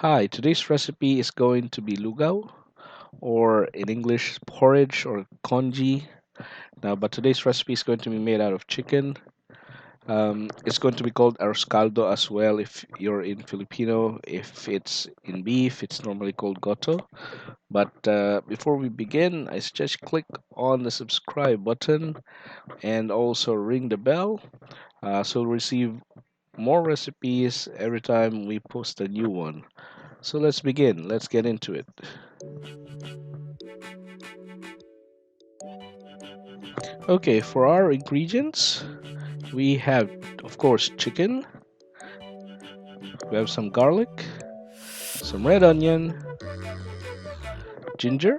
Hi, today's recipe is going to be lugaw, or in English, porridge or congee. But today's recipe is going to be made out of chicken. It's going to be called arroz caldo as well if you're in Filipino. If it's in beef, it's normally called goto. But before we begin, I suggest click on the subscribe button and also ring the bell so you'll receive more recipes every time we post a new one. So let's begin. Let's get into it. Okay, for our ingredients, we have, of course, chicken, we have some garlic, some red onion, ginger,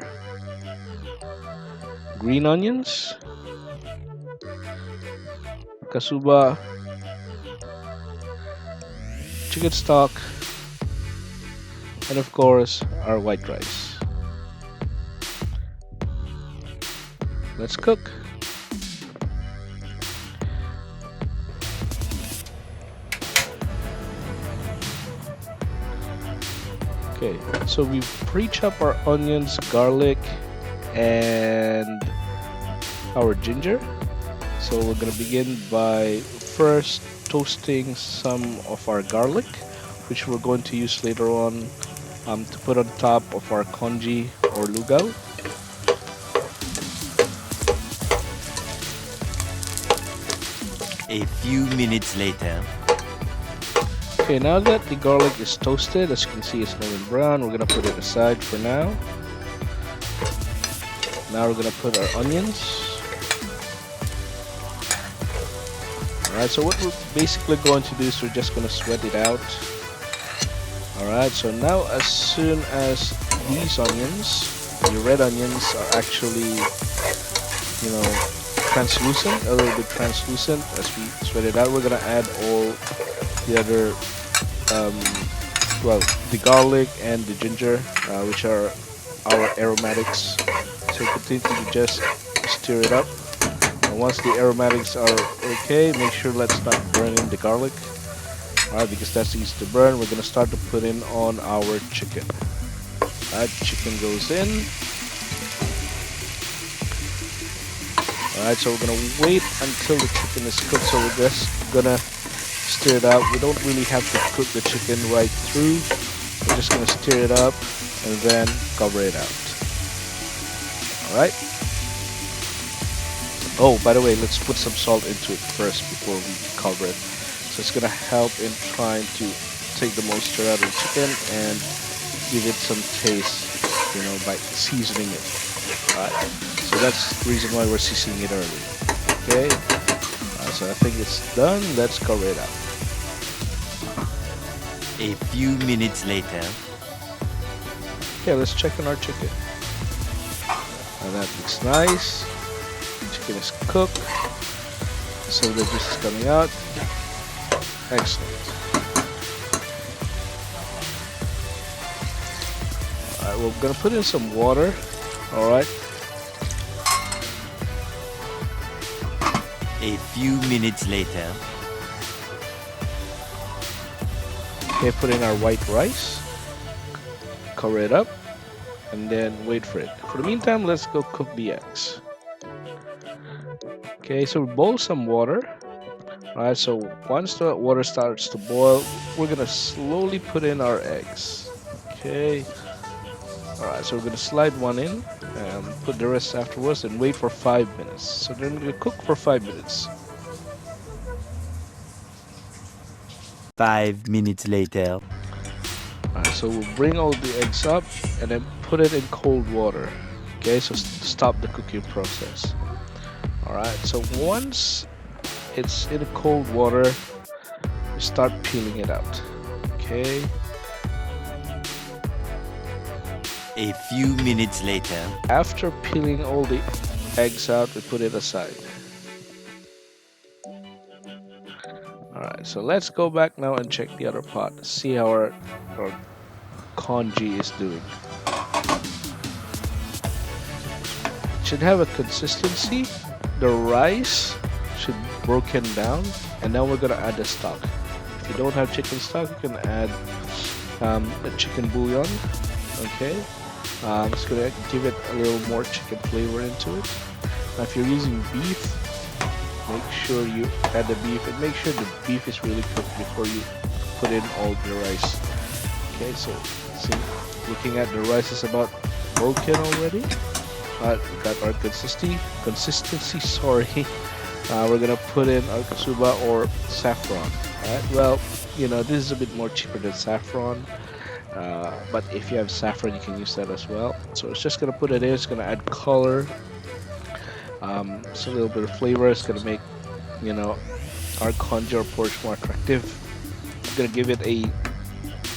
green onions, kasuba, chicken stock, and of course, our white rice. Let's cook. Okay, so we pre-chop our onions, garlic, and our ginger. So we're gonna begin by first toasting some of our garlic, which we're going to use later on to put on top of our congee or lugaw. A few minutes later. Okay, now that the garlic is toasted, as you can see it's golden brown, we're gonna put it aside for now. Now we're gonna put our onions. Alright, so what we're basically going to do is we're just gonna sweat it out. Alright, so now as soon as these onions, the red onions, are actually, translucent, a little bit translucent, as we sweat it out, we're gonna add all the other, the garlic and the ginger, which are our aromatics. So continue to just stir it up. And once the aromatics are okay, make sure let's not burn in the garlic. Alright, because that's easy to burn. We're gonna start to put in on our chicken. Alright, chicken goes in. Alright, so we're gonna wait until the chicken is cooked. So we're just gonna stir it up. We don't really have to cook the chicken right through. We're just gonna stir it up and then cover it out. Alright. Oh, by the way, let's put some salt into it first before we cover it. So it's gonna help in trying to take the moisture out of the chicken and give it some taste, by seasoning it. Alright. So that's the reason why we're seasoning it early. Okay. So I think it's done. Let's cover it out. A few minutes later. Okay, let's check on our chicken. And that looks nice. Chicken is cooked. So the juice is coming out. Excellent. Alright, we're gonna put in some water. Alright. A few minutes later. Okay, put in our white rice. Cover it up. And then wait for it. For the meantime, let's go cook the eggs. Okay, so we boil some water. Alright, so once the water starts to boil, we're gonna slowly put in our eggs. Okay. Alright, so we're gonna slide one in and put the rest afterwards and wait for 5 minutes. So then we're gonna cook for 5 minutes. 5 minutes later. Alright, so we'll bring all the eggs up and then put it in cold water. Okay, so stop the cooking process. Alright, so once it's in cold water, we start peeling it out. Okay. A few minutes later. After peeling all the eggs out, we put it aside. Alright, so let's go back now and check the other pot. See how our congee is doing. It should have a consistency. The rice should be broken down, and now we're gonna add the stock. If you don't have chicken stock, you can add the chicken bouillon. Okay, it's gonna give it a little more chicken flavor into it. Now, if you're using beef, make sure you add the beef and make sure the beef is really cooked before you put in all the rice. Okay, so see, looking at the rice is about broken already. We got our consistency. Sorry, we're gonna put in our kasuba or saffron. Alright, well, this is a bit more cheaper than saffron, but if you have saffron, you can use that as well. So it's just gonna put it in. It's gonna add color. It's a little bit of flavor. It's gonna make our congee or porridge more attractive. I'm gonna give it a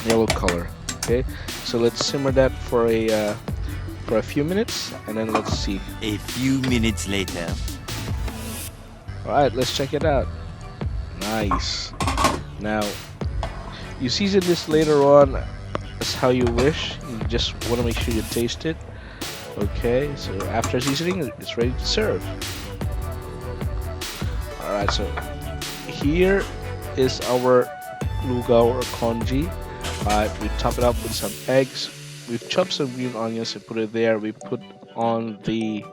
yellow color. Okay, so let's simmer that for a few minutes, and then let's see. A few minutes later. All right, let's check it out. Nice. Now, you season this later on as how you wish. You just want to make sure you taste it. Okay, so after seasoning, it's ready to serve. All right, so here is our lugaw or congee. We top it up with some eggs. We've chopped some green onions and put it there. We put on the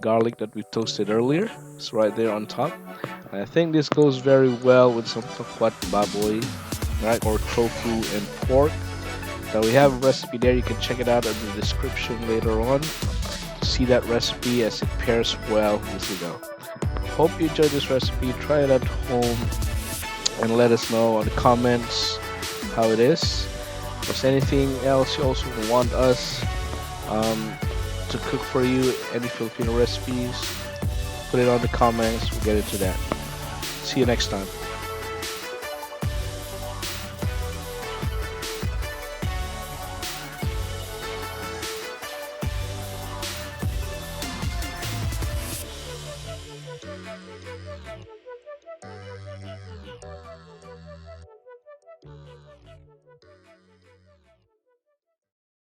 garlic that we toasted earlier. It's right there on top. And I think this goes very well with some tokwat baboy, right, or tofu and pork. Now we have a recipe there. You can check it out in the description later on to see that recipe as it pairs well with lugaw. Hope you enjoyed this recipe. Try it at home and let us know on the comments how it is. If there's anything else you also want us to cook for you, any Filipino recipes, put it on the comments. We'll get into that. See you next time.